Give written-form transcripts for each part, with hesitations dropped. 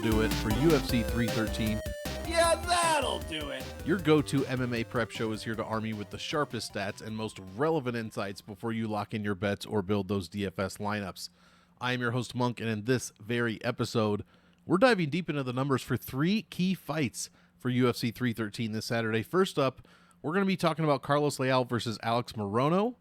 do it for UFC 313. Yeah, that'll do it. Your go-to MMA prep show is here to arm you with the sharpest stats and most relevant insights before you lock in your bets or build those DFS lineups. I am your host, Monk, and in this very episode, we're diving deep into the numbers for three key fights for UFC 313 this Saturday. First up, we're going to be talking about Carlos Leal versus Alex Morono,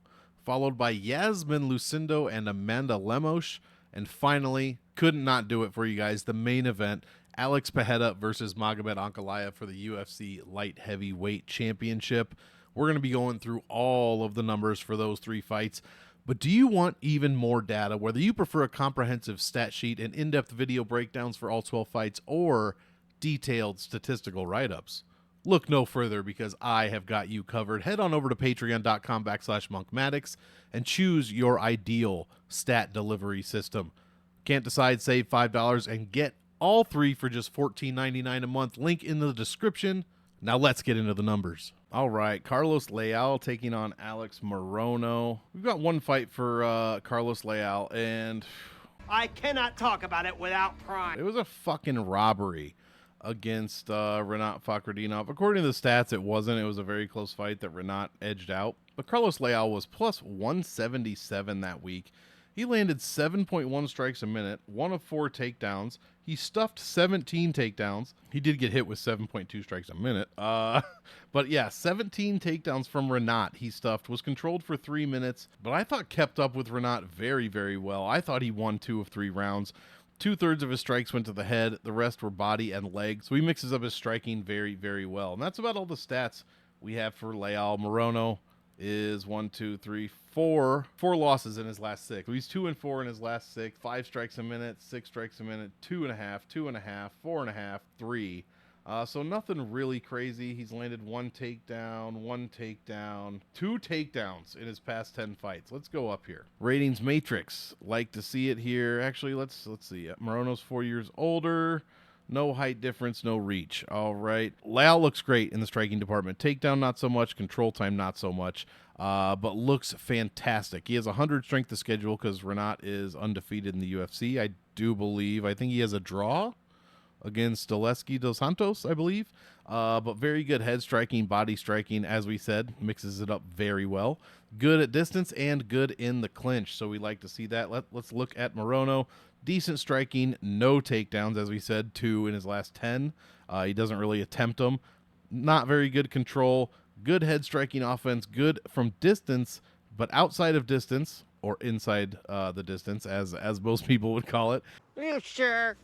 followed by Iasmin, Lucindo, and Amanda Lemos. And finally, couldn't not do it for you guys, the main event, Alexpereira versus Magomed Ankalaev for the UFC Light Heavyweight Championship. We're going to be going through all of the numbers for those three fights. But do you want even more data, whether you prefer a comprehensive stat sheet and in-depth video breakdowns for all 12 fights or detailed statistical write-ups? Look no further because I have got you covered. Head on over to patreon.com/monkmatics and choose your ideal stat delivery system. Can't decide? Save $5 and get all three for just $14.99 a month. Link in the description. Now let's get into the numbers. All right, Carlos Leal taking on Alex Morono. We've got one fight for Carlos Leal, and I cannot talk about it without crying. it was a fucking robbery against Rinat Fakhretdinov. According to the stats, it wasn't. It was a very close fight that Rinat edged out. But Carlos Leal was plus 177 that week. He landed 7.1 strikes a minute, 1 of 4 takedowns. He stuffed 17 takedowns. He did get hit with 7.2 strikes a minute. But yeah, 17 takedowns from Rinat he stuffed, was controlled for 3 minutes, but I thought kept up with Rinat very, very well. I thought he won 2 of 3 rounds. 2/3 of his strikes went to the head. The rest were body and leg. So he mixes up his striking very, very well. And that's about all the stats we have for Leal. Morono is 4 losses in his last 6. So he's 2-4 in his last 6. 5 strikes a minute, 6 strikes a minute, 2.5, 2.5, 4.5, 3. So nothing really crazy. He's landed 1 takedown, 2 takedowns in his past 10 fights. Let's go up here. Ratings matrix. Like to see it here. Actually, let's see. Morono's 4 years older. No height difference, no reach. All right. Leal looks great in the striking department. Takedown, not so much. Control time, not so much. But looks fantastic. He has 100 strength to schedule because Rinat is undefeated in the UFC. I think he has a draw against Daleski dos Santos, I believe. But very good head striking, body striking, as we said, mixes it up very well. Good at distance and good in the clinch, so we like to see that. Let's look at Morono. Decent striking, no takedowns, as we said, 2 in his last 10. He doesn't really attempt them. Not very good control. Good head striking offense, good from distance, but outside of distance, or inside the distance, as most people would call it. You sure?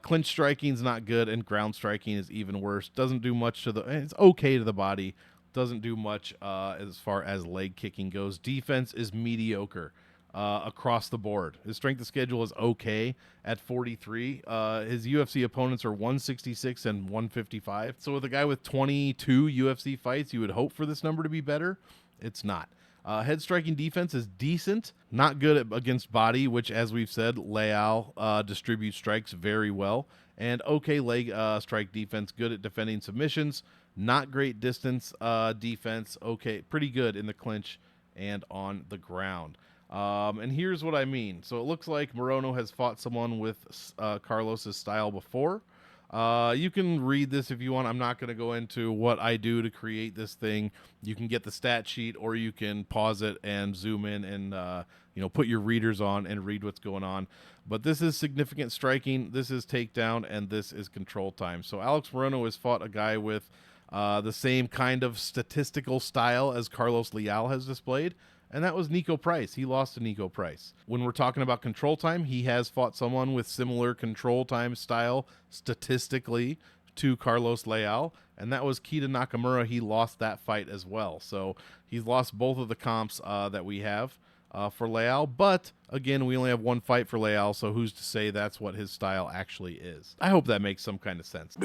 Clinch striking's not good, and ground striking is even worse. Doesn't do much to it's okay to the body. Doesn't do much as far as leg kicking goes. Defense is mediocre across the board. His strength of schedule is okay at 43. His UFC opponents are 166 and 155. So with a guy with 22 UFC fights, you would hope for this number to be better. It's not. Head striking defense is decent, not good against body, which, as we've said, Leal distributes strikes very well. And okay leg strike defense, good at defending submissions, not great distance defense, okay, pretty good in the clinch and on the ground. And here's what I mean. So it looks like Morono has fought someone with Carlos's style before. You can read this if you want. I'm not going to go into what I do to create this thing. You can get the stat sheet, or you can pause it and zoom in and put your readers on and read what's going on. But this is significant striking, this is takedown, and this is control time. So Alex Morono has fought a guy with the same kind of statistical style as Carlos Leal has displayed, and that was Nico Price. He lost to Nico Price. When we're talking about control time, he has fought someone with similar control time style statistically to Carlos Leal, and that was Kita Nakamura. He lost that fight as well. So he's lost both of the comps that we have for Leal. But, again, we only have one fight for Leal, so who's to say that's what his style actually is? I hope that makes some kind of sense.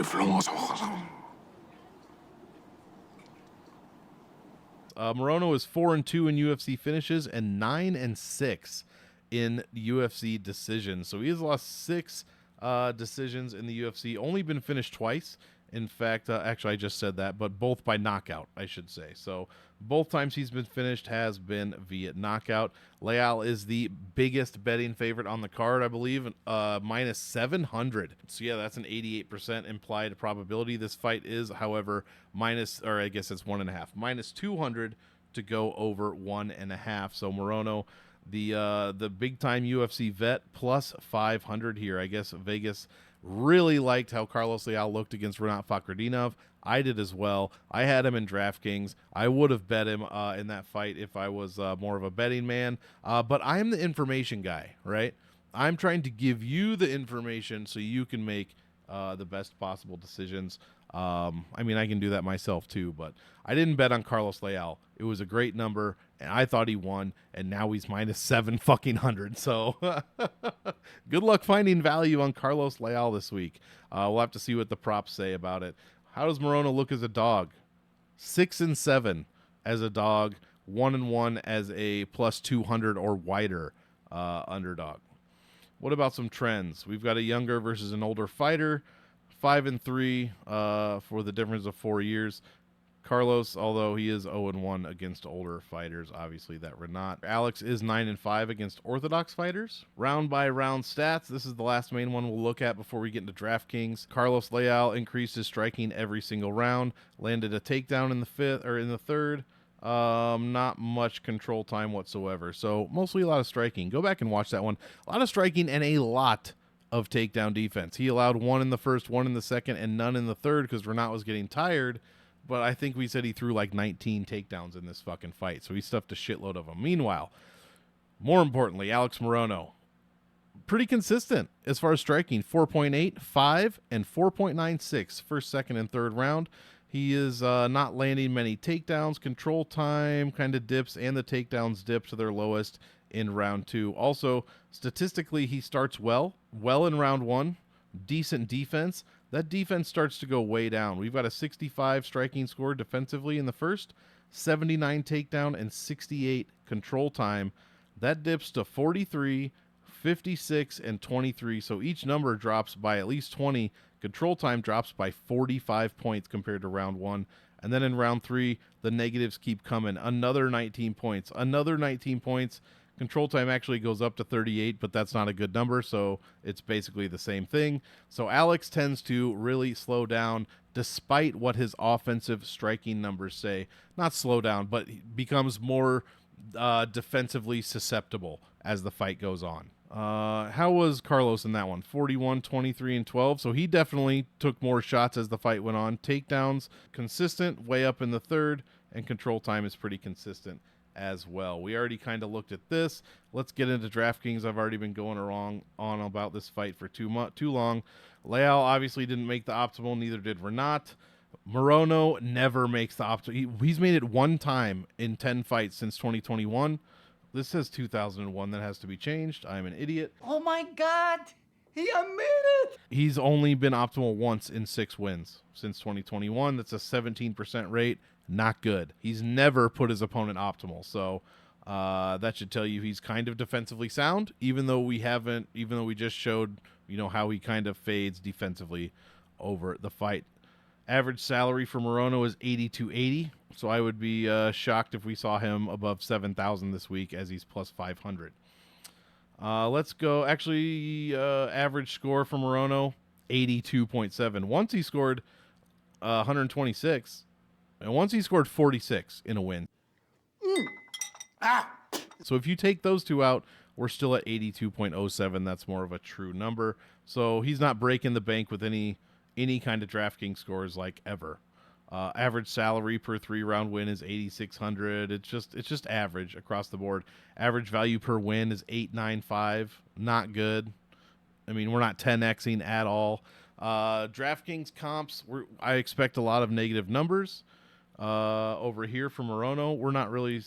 Morono is 4-2 in UFC finishes and 9-6 in UFC decisions. So he has lost 6 decisions in the UFC, only been finished twice, In fact, actually, I just said that, but both by knockout, I should say. So both times he's been finished has been via knockout. Leal is the biggest betting favorite on the card, I believe, minus 700. So yeah, that's an 88% implied probability. This fight is, however, I guess it's 1.5, minus 200 to go over 1.5. So Morono, the big time UFC vet, plus 500 here. I guess Vegas really liked how Carlos Leal looked against Rinat Fakhretdinov. I did as well. I had him in DraftKings. I would have bet him in that fight if I was more of a betting man. But I'm the information guy, right? I'm trying to give you the information so you can make the best possible decisions. I mean, I can do that myself too, but I didn't bet on Carlos Leal. It was a great number, and I thought he won, and now he's minus 700. So good luck finding value on Carlos Leal this week. We'll have to see what the props say about it. How does Morono look as a dog? 6-7 as a dog, 1-1 as a plus 200 or wider underdog. What about some trends? We've got a younger versus an older fighter. 5-3 for the difference of 4 years. Carlos, although he is 0-1 against older fighters, obviously that Rinat. Alex is 9-5 against orthodox fighters. Round by round stats. This is the last main one we'll look at before we get into DraftKings. Carlos Leal increased his striking every single round. Landed a takedown in the third. Not much control time whatsoever. So mostly a lot of striking. Go back and watch that one. A lot of striking and a lot of takedown defense. He allowed 1 in the first, 1 in the second, and none in the third because Rinat was getting tired. But I think we said he threw like 19 takedowns in this fucking fight. So he stuffed a shitload of them. Meanwhile, more importantly, Alex Morono, pretty consistent as far as striking. 4.8, 5, and 4.96 first, second, and third round. He is not landing many takedowns. Control time kind of dips, and the takedowns dip to their lowest in round 2. Also, statistically, he starts well in round 1. Decent defense. That defense starts to go way down. We've got a 65 striking score defensively in the first, 79 takedown, and 68 control time. That dips to 43, 56, and 23. So each number drops by at least 20. Control time drops by 45 points compared to round 1. And then in round 3, the negatives keep coming. Another 19 points. Another 19 points. Control time actually goes up to 38, but that's not a good number, so it's basically the same thing. So Alex tends to really slow down despite what his offensive striking numbers say. Not slow down, but becomes more defensively susceptible as the fight goes on. How was Carlos in that one? 41, 23, and 12. So he definitely took more shots as the fight went on. Takedowns, consistent, way up in the third, and control time is pretty consistent as well. We already kind of looked at this. Let's get into DraftKings. I've already been going on about this fight for too long. Leal obviously didn't make the optimal, neither did Rinat. Morono never makes the optimal. He's made it one time in 10 fights since 2021. This says 2001. That has to be changed. I'm an idiot. Oh my God! He admitted it! He's only been optimal once in 6 wins since 2021. That's a 17% rate. Not good. He's never put his opponent optimal. So that should tell you he's kind of defensively sound, even though we just showed, how he kind of fades defensively over the fight. Average salary for Morono is $8,280. So I would be shocked if we saw him above 7,000 this week, as he's plus 500. Let's go. Actually, average score for Morono, 82.7. Once he scored 126. And once he scored 46 in a win. So if you take those two out, we're still at 82.07. That's more of a true number. So he's not breaking the bank with any kind of DraftKings scores like ever. Average salary per 3-round win is 8,600. It's just average across the board. Average value per win is 895. Not good. I mean, we're not 10xing at all. DraftKings comps, I expect a lot of negative numbers. Over here for Morono, we're not really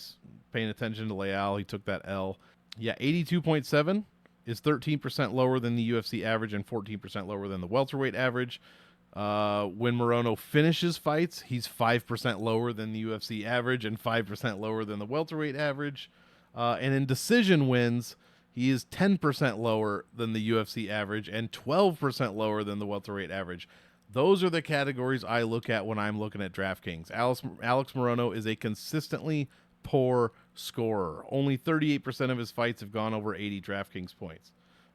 paying attention to Leal. He took that L. Yeah, 82.7 is 13% lower than the UFC average and 14% lower than the welterweight average. When Morono finishes fights, he's 5% lower than the UFC average and 5% lower than the welterweight average. And in decision wins, he is 10% lower than the UFC average and 12% lower than the welterweight average. Those are the categories I look at when I'm looking at DraftKings. Alex Morono is a consistently poor scorer. Only 38% of his fights have gone over 80 DraftKings points.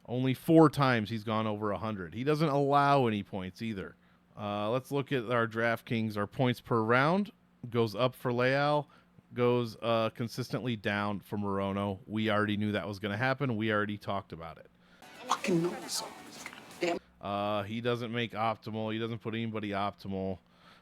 Only 4 times he's gone over 100. He doesn't allow any points either. Let's look at our DraftKings. Our points per round goes up for Leal, goes consistently down for Morono. We already knew that was going to happen. We already talked about it. Fucking know something. Damn. He doesn't make optimal. He doesn't put anybody optimal.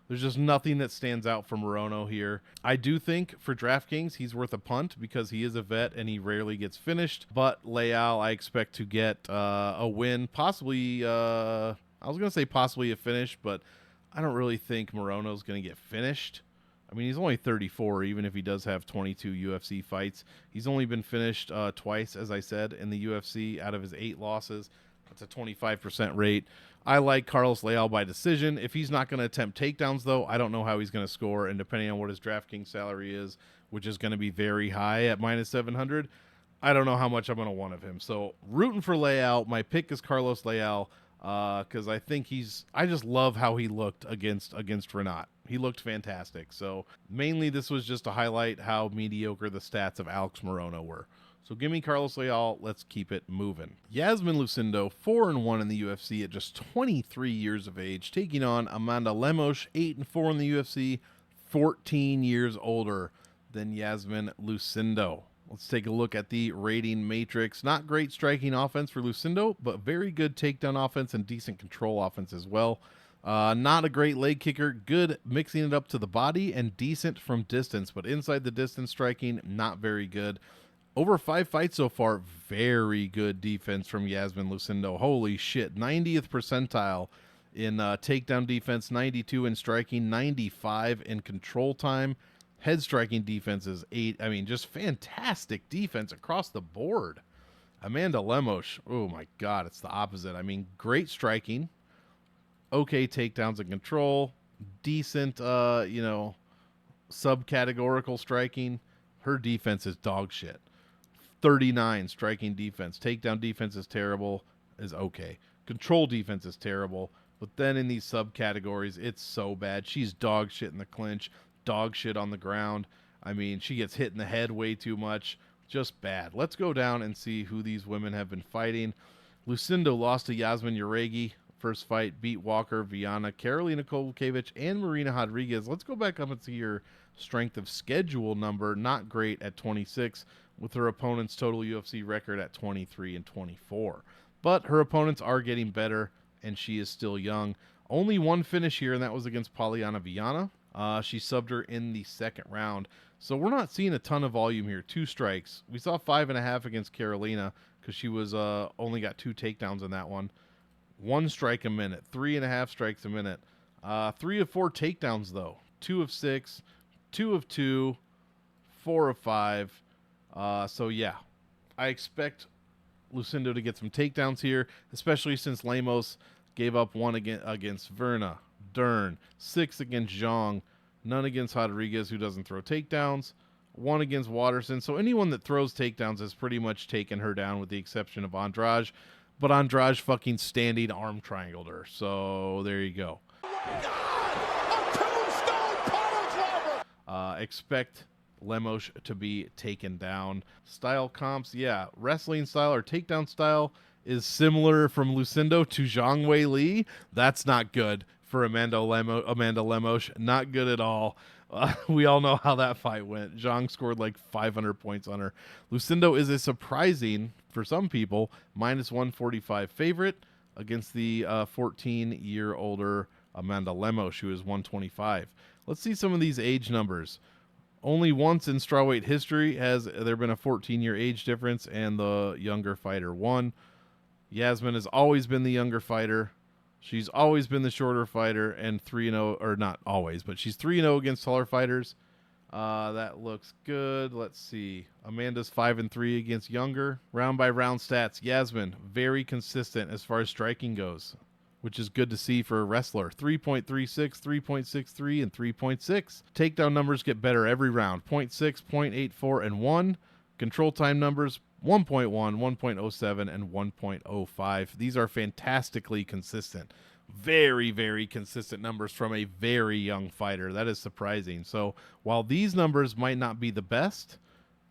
There's just nothing that stands out for Morono here. I do think for DraftKings, he's worth a punt because he is a vet and he rarely gets finished. But Leal, I expect to get a win, possibly. I was going to say possibly a finish, but I don't really think Morono's going to get finished. I mean, he's only 34, even if he does have 22 UFC fights. He's only been finished twice, as I said, in the UFC out of his 8 losses. That's a 25% rate. I like Carlos Leal by decision. If he's not going to attempt takedowns, though, I don't know how he's going to score. And depending on what his DraftKings salary is, which is going to be very high at minus 700, I don't know how much I'm going to want of him. So rooting for Leal. My pick is Carlos Leal because I think I just love how he looked against Renat. He looked fantastic. So mainly this was just to highlight how mediocre the stats of Alex Morono were. So give me Carlos Leal. Let's keep it moving. Iasmin Lucindo, 4-1 in the UFC at just 23 years of age, taking on Amanda Lemos, 8-4 in the UFC, 14 years older than Iasmin Lucindo. Let's take a look at the rating matrix. Not great striking offense for Lucindo, but very good takedown offense and decent control offense as well. Not a great leg kicker, good mixing it up to the body and decent from distance, but inside the distance striking, not very good. Over 5 fights so far, very good defense from Iasmin Lucindo. Holy shit, 90th percentile in takedown defense, 92 in striking, 95 in control time. Head striking defense is 8. I mean, just fantastic defense across the board. Amanda Lemos, oh my God, it's the opposite. I mean, great striking, okay takedowns and control, decent, subcategorical striking. Her defense is dog shit. 39 striking defense. Takedown defense is terrible, is okay. Control defense is terrible. But then in these subcategories, it's so bad. She's dog shit in the clinch, dog shit on the ground. I mean, she gets hit in the head way too much. Just bad. Let's go down and see who these women have been fighting. Lucindo lost to Yasmin Uregi. First fight, beat Walker, Viana, Karolina Kowalkiewicz, and Marina Rodriguez. Let's go back up and see her strength of schedule number. Not great at 26, with her opponent's total UFC record at 23-24. But her opponents are getting better, and she is still young. Only one finish here, and that was against Poliana Viana. She subbed her in the second round. So we're not seeing a ton of volume here. 2 strikes. We saw 5.5 against Karolina because she was only got 2 takedowns in that one. 1 strike a minute, 3.5 strikes a minute. 3 of 4 takedowns, though. 2 of 6, 2 of 2, 4 of 5. So, yeah, I expect Lucindo to get some takedowns here, especially since Lemos gave up 1 against Verna, Dern, 6 against Zhang, none against Rodriguez, who doesn't throw takedowns, 1 against Watterson. So anyone that throws takedowns has pretty much taken her down with the exception of Andrade. But Andrade fucking standing arm triangled her. So there you go. Expect Lemos to be taken down. Style comps, yeah. Wrestling style or takedown style is similar from Lucindo to Zhang Wei Li. That's not good for Amanda Lemos. Not good at all. We all know how that fight went. Zhang scored like 500 points on her. Lucindo is a surprising, for some people, minus 145 favorite against the 14-year-older Amanda Lemos, who is 125. Let's see some of these age numbers. Only once in strawweight history has there been a 14-year age difference, and the younger fighter won. Iasmin has always been the younger fighter. She's always been the shorter fighter, and 3-0, or not always, but she's 3-0 against taller fighters. That looks good. Let's see. Amanda's 5-3 against younger. Round by round stats. Iasmin, very consistent as far as striking goes, which is good to see for a wrestler. 3.36, 3.63, and 3.6. Takedown numbers get better every round. 0.6, 0.84, and 1. Control time numbers, 1.1, 1.07, and 1.05. These are fantastically consistent. Very, very consistent numbers from a very young fighter. That is surprising. So while these numbers might not be the best,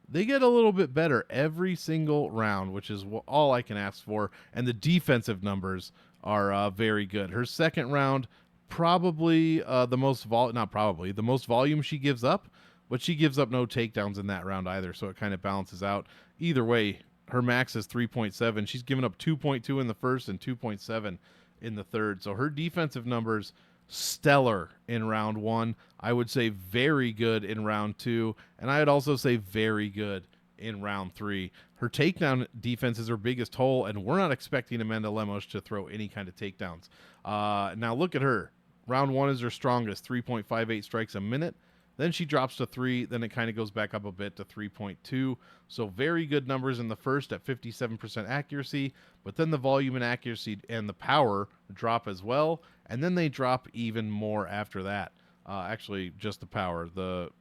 they get a little bit better every single round, which is all I can ask for. And the defensive numbers are very good. Her second round, probably the most the most volume she gives up, but she gives up no takedowns in that round either, so it kind of balances out. Either way, her max is 3.7. She's given up 2.2 in the first and 2.7 in the third. So her defensive numbers, stellar in round 1. I would say very good in round 2, and I'd also say very good in round 3. Her takedown defense is her biggest hole, and we're not expecting Amanda Lemos to throw any kind of takedowns. Now look at her. Round 1 is her strongest, 3.58 strikes a minute. Then she drops to 3. Then it kind of goes back up a bit to 3.2. So very good numbers in the first at 57% accuracy. But then the volume and accuracy and the power drop as well. And then they drop even more after that. Actually, just the power. The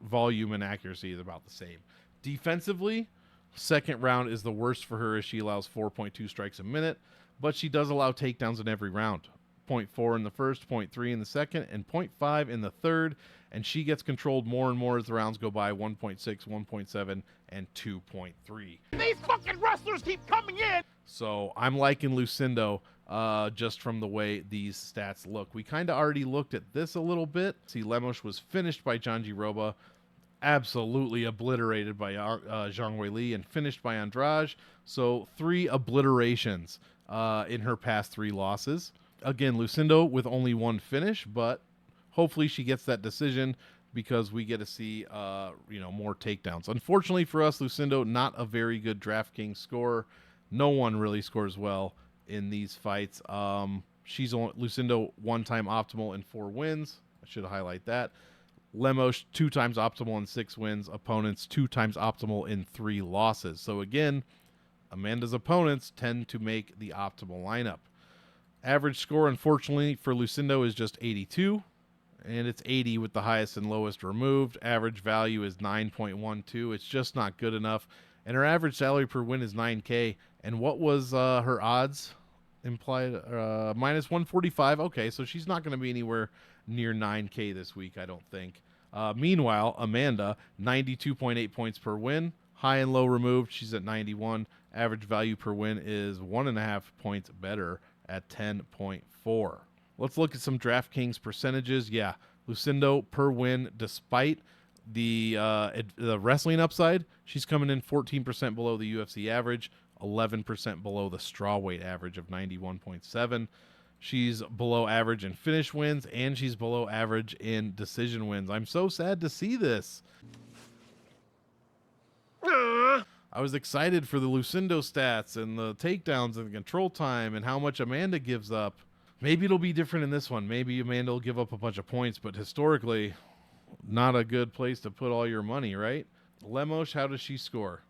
volume and accuracy is about the same. Defensively, second round is the worst for her as she allows 4.2 strikes a minute. But she does allow takedowns in every round. 0.4 in the first, 0.3 in the second, and 0.5 in the third. And she gets controlled more and more as the rounds go by, 1.6, 1.7, and 2.3. These fucking wrestlers keep coming in! So I'm liking Lucindo just from the way these stats look. We kind of already looked at this a little bit. See, Lemos was finished by Jandiroba, absolutely obliterated by Zhang Weili, and finished by Andrade. So 3 obliterations in her past 3 losses. Again, Lucindo with only 1 finish, but hopefully she gets that decision because we get to see more takedowns. Unfortunately for us, Lucindo, not a very good DraftKings scorer. No one really scores well in these fights. Lucindo 1-time optimal in 4 wins. I should highlight that. Lemos 2 times optimal in 6 wins. Opponents 2 times optimal in 3 losses. So again, Amanda's opponents tend to make the optimal lineup. Average score, unfortunately, for Lucindo is just 82, and it's 80 with the highest and lowest removed. Average value is 9.12. It's just not good enough. And her average salary per win is $9K. And what was her odds implied? Minus 145. Okay, so she's not going to be anywhere near 9K this week, I don't think. Meanwhile, Amanda, 92.8 points per win. High and low removed, she's at 91. Average value per win is 1.5 points better at 10.4. Let's look at some DraftKings percentages. Yeah, Lucindo per win, despite the wrestling upside, she's coming in 14% below the UFC average, 11% below the strawweight average of 91.7. She's below average in finish wins, and she's below average in decision wins. I'm so sad to see this. I was excited for the Lucindo stats and the takedowns and the control time and how much Amanda gives up. Maybe it'll be different in this one. Maybe Amanda will give up a bunch of points, but historically, not a good place to put all your money, right? Lemos, how does she score?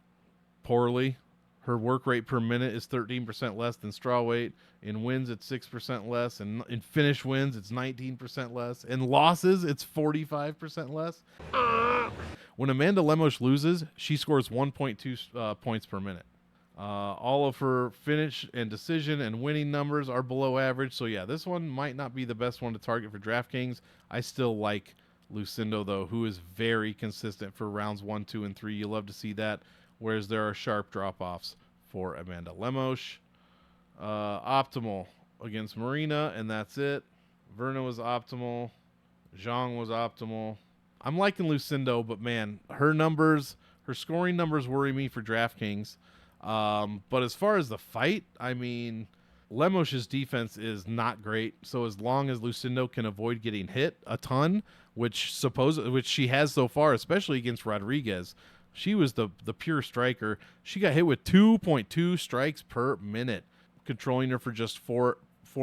Poorly. Her work rate per minute is 13% less than strawweight. In wins, it's 6% less. And in finish wins, it's 19% less. In losses, it's 45% less. When Amanda Lemos loses, she scores 1.2 points per minute. All of her finish and decision and winning numbers are below average. So, yeah, this one might not be the best one to target for DraftKings. I still like Lucindo, though, who is very consistent for rounds 1, 2, and 3. You love to see that, whereas there are sharp drop-offs for Amanda Lemos. Optimal against Marina, and that's it. Verna was optimal. Zhang was optimal. I'm liking Lucindo, but, man, her scoring numbers worry me for DraftKings. But as far as the fight, I mean, Lemos' defense is not great. So as long as Lucindo can avoid getting hit a ton, which she has so far, especially against Rodriguez, she was the pure striker. She got hit with 2.2 strikes per minute, controlling her for just 4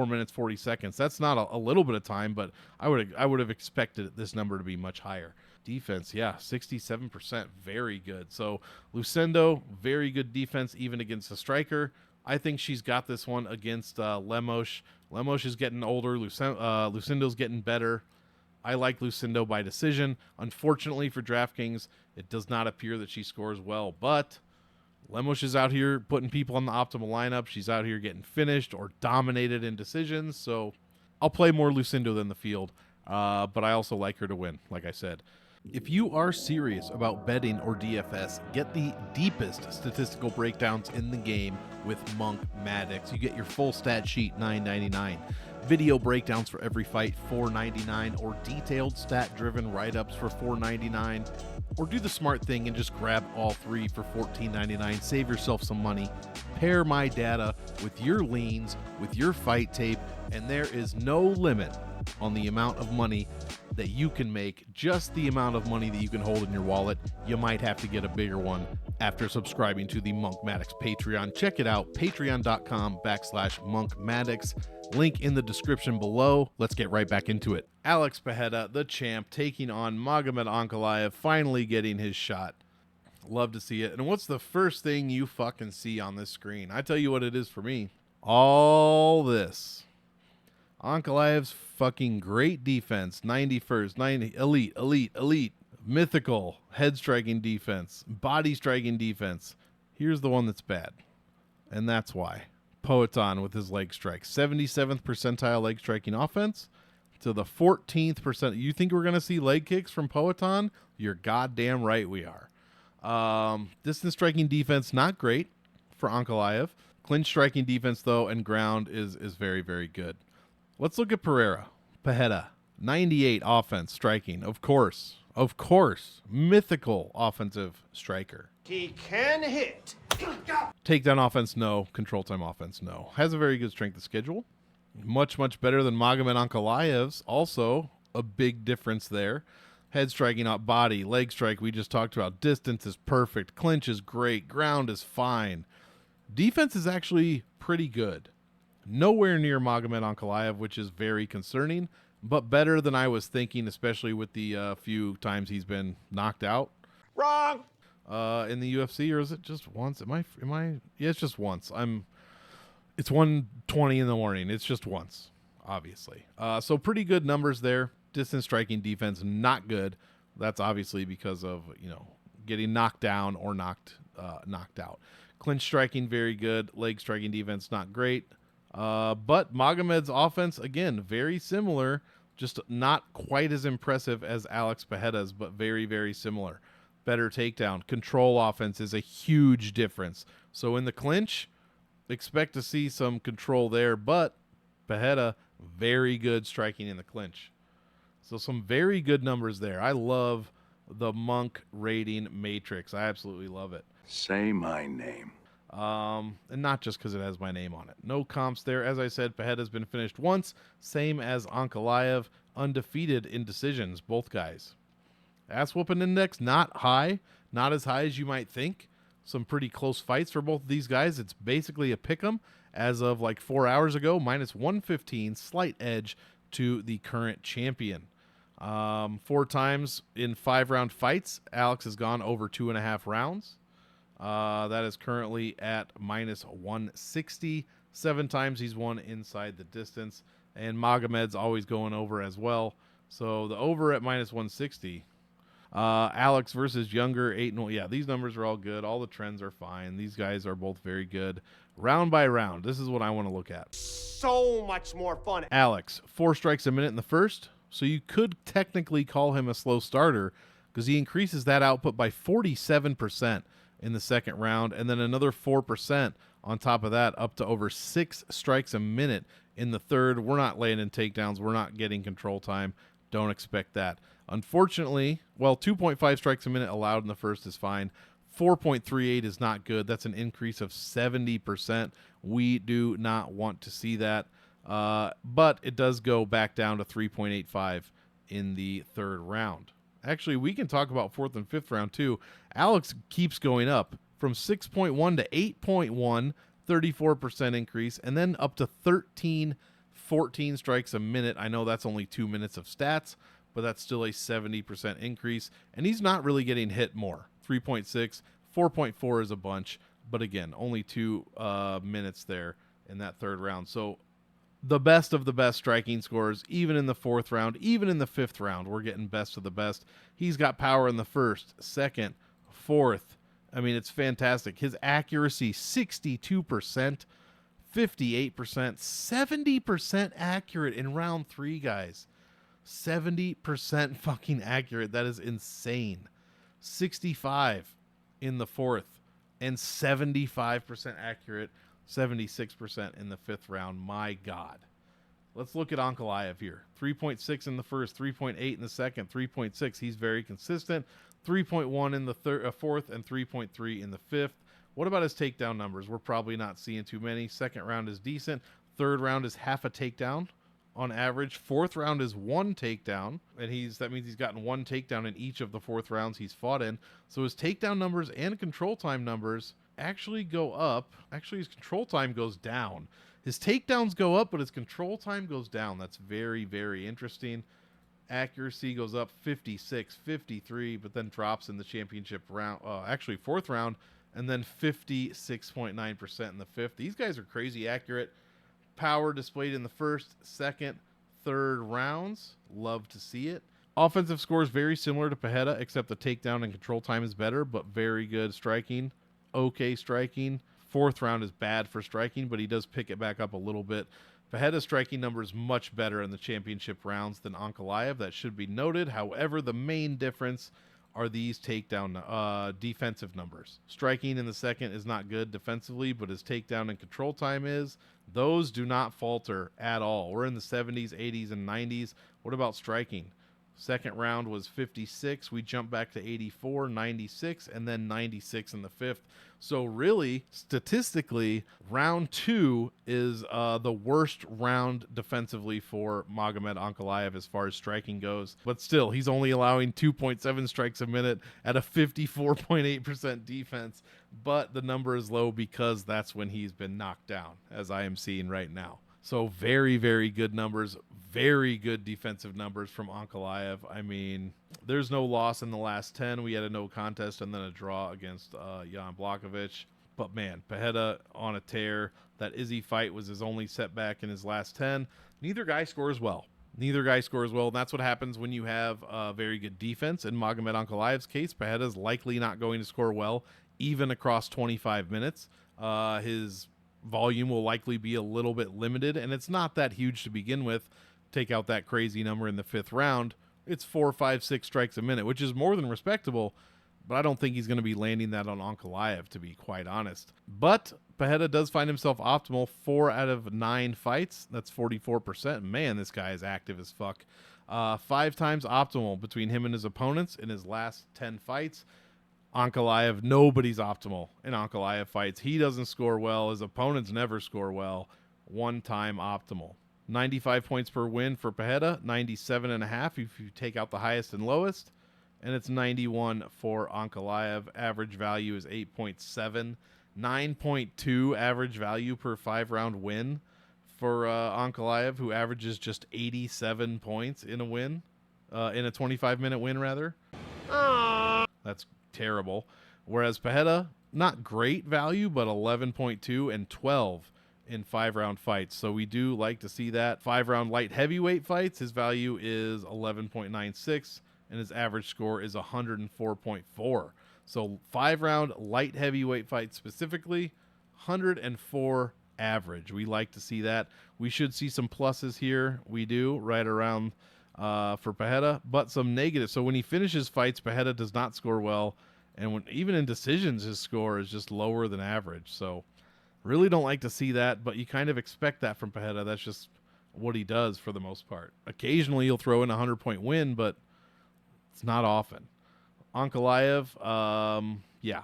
minutes 40 seconds. That's not a little bit of time, but I would have expected this number to be much higher. Defense, yeah, 67%, very good. So Lucindo, very good defense even against a striker. I think she's got this one against Lemos. Lemos is getting older. Lucindo's getting better. I like Lucindo by decision. Unfortunately for DraftKings, it does not appear that she scores well, but Lemos is out here putting people on the optimal lineup. She's out here getting finished or dominated in decisions. So I'll play more Lucindo than the field, but I also like her to win, like I said. If you are serious about betting or DFS, get the deepest statistical breakdowns in the game with Monk Maddox. You get your full stat sheet, $9.99. Video breakdowns for every fight, $4.99, or detailed stat-driven write-ups for $4.99. Or do the smart thing and just grab all three for $14.99. Save yourself some money. Pair my data with your leans, with your fight tape, and there is no limit on the amount of money that you can make, just the amount of money that you can hold in your wallet. You might have to get a bigger one after subscribing to the Monk Maddox Patreon. Check it out, patreon.com/Monk Maddox. Link in the description below. Let's get right back into it. Alex Pereira, the champ, taking on Magomed Ankalaev, finally getting his shot. Love to see it. And what's the first thing you fucking see on this screen? I tell you what it is for me. All this. Ankalaev's fucking great defense, 91st, 90, elite, mythical, head striking defense, body striking defense. Here's the one that's bad, and that's why. Poetan with his leg strike, 77th percentile leg striking offense to the 14th percent. You think we're going to see leg kicks from Poetan? You're goddamn right we are. Distance striking defense, not great for Ankalaev. Clinch striking defense, though, and ground is very, very good. Let's look at Pereira. 98 offense, striking, of course. Mythical offensive striker. He can hit. Takedown offense, no. Control time offense, no. Has a very good strength of schedule. Much better than Magomed Ankalaev's. Also, a big difference there. Head striking out body. Leg strike, we just talked about. Distance is perfect. Clinch is great. Ground is fine. Defense is actually pretty good. Nowhere near Magomed Ankalaev, which is very concerning, but better than I was thinking, especially with the few times he's been knocked out. Wrong. In the UFC, or is it just once? Am I? Yeah, it's just once. It's 1:20 in the morning. It's just once, obviously. So pretty good numbers there. Distance striking defense, not good. That's obviously because of, getting knocked down or knocked out. Clinch striking, very good. Leg striking defense, not great. But Magomed's offense, again, very similar, just not quite as impressive as Alex Pereira's, but very, very similar. Better takedown. Control offense is a huge difference. So in the clinch, expect to see some control there, but Pereira, very good striking in the clinch. So some very good numbers there. I love the Monk rating matrix. I absolutely love it. Say my name. And not just because it has my name on it. No comps there. As I said, Pereira's been finished once, same as Ankalaev, undefeated in decisions, both guys. Ass whooping index, not high, not as high as you might think. Some pretty close fights for both of these guys. It's basically a pick'em as of like 4 hours ago, -115, slight edge to the current champion. 4 times in 5-round fights, Alex has gone over 2.5 rounds. That is currently at -160. 7 times he's won inside the distance. And Magomed's always going over as well. So the over at -160. Alex versus Younger, 8-0. Yeah, these numbers are all good. All the trends are fine. These guys are both very good. Round by round, this is what I want to look at. So much more fun. Alex, 4 strikes a minute in the first. So you could technically call him a slow starter because he increases that output by 47% in the second round, and then another 4% on top of that, up to over 6 strikes a minute in the third. We're not laying in takedowns. We're not getting control time. Don't expect that. Unfortunately, 2.5 strikes a minute allowed in the first is fine. 4.38 is not good. That's an increase of 70%. We do not want to see that. But it does go back down to 3.85 in the third round. Actually, we can talk about 4th and 5th round too. Alex keeps going up from 6.1 to 8.1, 34% increase, and then up to 14 strikes a minute. I know that's only 2 minutes of stats, but that's still a 70% increase. And he's not really getting hit more. 3.6, 4.4 is a bunch, but again, only 2 minutes there in that third round. So the best of the best striking scores, even in the 4th round, even in the 5th round, we're getting best of the best. He's got power in the 1st, 2nd, 4th. I mean, it's fantastic. His accuracy, 62%, 58%, 70% accurate in round 3, guys. 70% fucking accurate. That is insane. 65 in the 4th and 75% accurate, 76% in the 5th round. My God. Let's look at Ankalaev here. 3.6 in the 1st, 3.8 in the 2nd, 3.6. He's very consistent. 3.1 in the 4th and 3.3 in the 5th. What about his takedown numbers? We're probably not seeing too many. 2nd round is decent. 3rd round is half a takedown on average. 4th round is 1 takedown, and that means he's gotten 1 takedown in each of the 4th rounds he's fought in. So his takedown numbers and control time numbers actually go up. Actually, his control time goes down. His takedowns go up, but his control time goes down. That's very, very interesting. Accuracy goes up 56, 53, but then drops in the championship round. Actually, 4th round, and then 56.9% in the 5th. These guys are crazy accurate. Power displayed in the 1st, 2nd, 3rd rounds. Love to see it. Offensive score is very similar to Pereira, except the takedown and control time is better, but very good striking. Okay striking. 4th round is bad for striking, but he does pick it back up a little bit. Pereira's striking number is much better in the championship rounds than Ankalaev. That should be noted. However, the main difference are these takedown defensive numbers. Striking in the 2nd is not good defensively, but his takedown and control time is. Those do not falter at all. We're in the 70s, 80s, and 90s. What about striking? 2nd round was 56. We jump back to 84, 96, and then 96 in the 5th. So really, statistically, round 2 is the worst round defensively for Magomed Ankalaev as far as striking goes. But still, he's only allowing 2.7 strikes a minute at a 54.8% defense. But the number is low because that's when he's been knocked down, as I am seeing right now. So very, very good numbers. Very good defensive numbers from Ankalaev. I mean, there's no loss in the last 10. We had a no contest and then a draw against Jan Blachowicz. But man, Pereira on a tear. That Izzy fight was his only setback in his last 10. Neither guy scores well. Neither guy scores well. And that's what happens when you have a very good defense. In Magomed Ankalaev's case, Pereira's likely not going to score well, even across 25 minutes. His volume will likely be a little bit limited, and it's not that huge to begin with. Take out that crazy number in the 5th round, it's 4, 5, 6 strikes a minute, which is more than respectable, but I don't think he's going to be landing that on Ankalaev, to be quite honest. But Pereira does find himself optimal 4 out of 9 fights. That's 44%. Man, this guy is active as fuck. 5 times optimal between him and his opponents in his last 10 fights. Ankalaev, nobody's optimal in Ankalaev fights. He doesn't score well. His opponents never score well. 1 time optimal. 95 points per win for Pereira, 97.5 if you take out the highest and lowest, and it's 91 for Ankalaev. Average value is 8.7, 9.2 average value per 5-round win for Ankalaev, who averages just 87 points in a win, in a 25-minute win, rather. That's terrible. Whereas Pereira, not great value, but 11.2 and 12 in 5-round fights. So we do like to see that. 5-round light heavyweight fights, his value is 11.96 and his average score is 104.4. So 5-round light heavyweight fights specifically, 104 average. We like to see that. We should see some pluses here. We do, right around for Pereira, but some negatives. So when he finishes fights, Pereira does not score well, and even in decisions, his score is just lower than average. So really don't like to see that, but you kind of expect that from Pereira. That's just what he does for the most part. Occasionally he'll throw in a 100-point win, but it's not often. Ankalaev, yeah,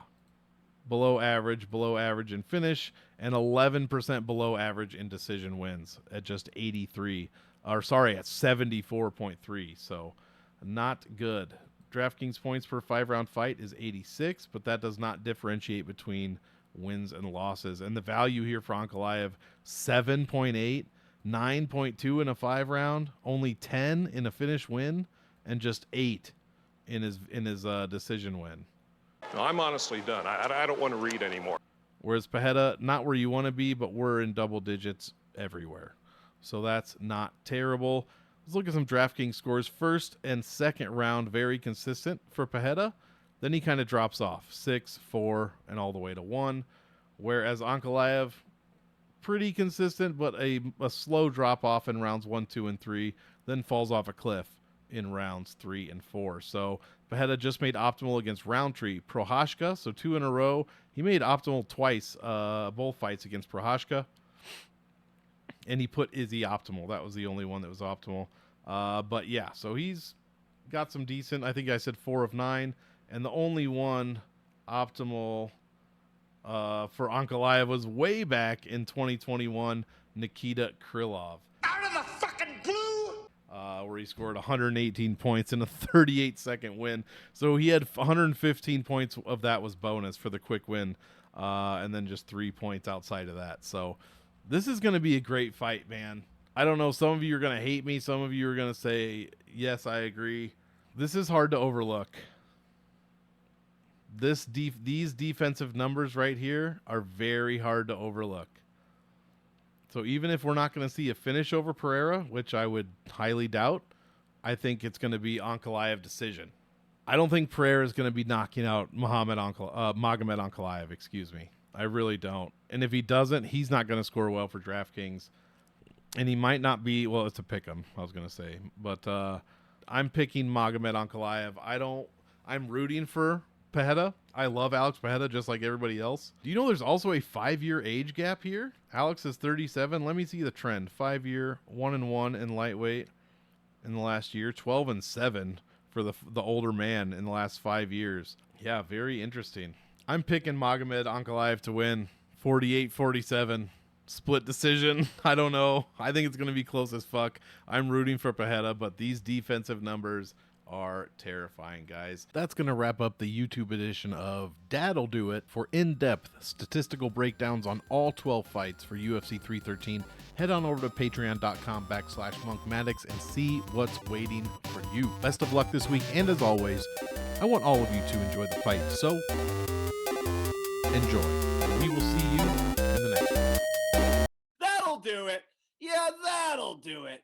below average in finish, and 11% below average in decision wins at just 83. Or sorry, at 74.3. So not good. DraftKings points per 5-round fight is 86, but that does not differentiate between wins and losses. And the value here for Ankalaev, 7.8, 9.2 in a 5-round, only 10 in a finish win, and just 8 in his decision win. No, I'm honestly done. I don't want to read anymore. Whereas Pereira, not where you want to be, but we're in double digits everywhere. So that's not terrible. Let's look at some DraftKings scores. 1st and 2nd round, very consistent for Pereira. Then he kind of drops off. 6, 4, and all the way to 1. Whereas Ankalaev, pretty consistent, but a slow drop off in rounds 1, 2, and 3, then falls off a cliff in rounds 3 and 4. So Pereira just made optimal against Roundtree. Prochazka, so 2 in a row. He made optimal twice, both fights against Prochazka. And he put Izzy optimal. That was the only one that was optimal. But yeah, so he's got some decent, I think I said 4 of 9. And the only one optimal for Ankalaev was way back in 2021, Nikita Krylov. Out of the fucking blue! Where he scored 118 points in a 38-second win. So he had 115 points of that was bonus for the quick win, and then just 3 points outside of that. So this is going to be a great fight, man. I don't know. Some of you are going to hate me. Some of you are going to say, yes, I agree. This is hard to overlook. These defensive numbers right here are very hard to overlook. So even if we're not going to see a finish over Pereira, which I would highly doubt, I think it's going to be Ankalaev decision. I don't think Pereira is going to be knocking out Magomed Ankalaev, excuse me. I really don't. And if he doesn't, he's not going to score well for DraftKings. And he might not be, well, it's a pick 'em, I was going to say. But I'm picking Magomed Ankalaev. I'm rooting for Pereira. I love Alex Pereira just like everybody else. Do you know there's also a 5-year age gap here? Alex is 37. Let me see the trend. 5-year, 1-1 in lightweight in the last year. 12-7 for the older man in the last 5 years. Yeah, very interesting. I'm picking Magomed Ankalaev to win 48-47. Split decision. I don't know. I think it's going to be close as fuck. I'm rooting for Pereira, but these defensive numbers are terrifying, guys. That's going to wrap up the YouTube edition of Dad'll Do It. For in-depth statistical breakdowns on all 12 fights for UFC 313, head on over to patreon.com/monkmatics and see what's waiting for you. Best of luck this week, and as always, I want all of you to enjoy the fight, so enjoy. We will see you in the next one. That'll do it. Yeah, that'll do it.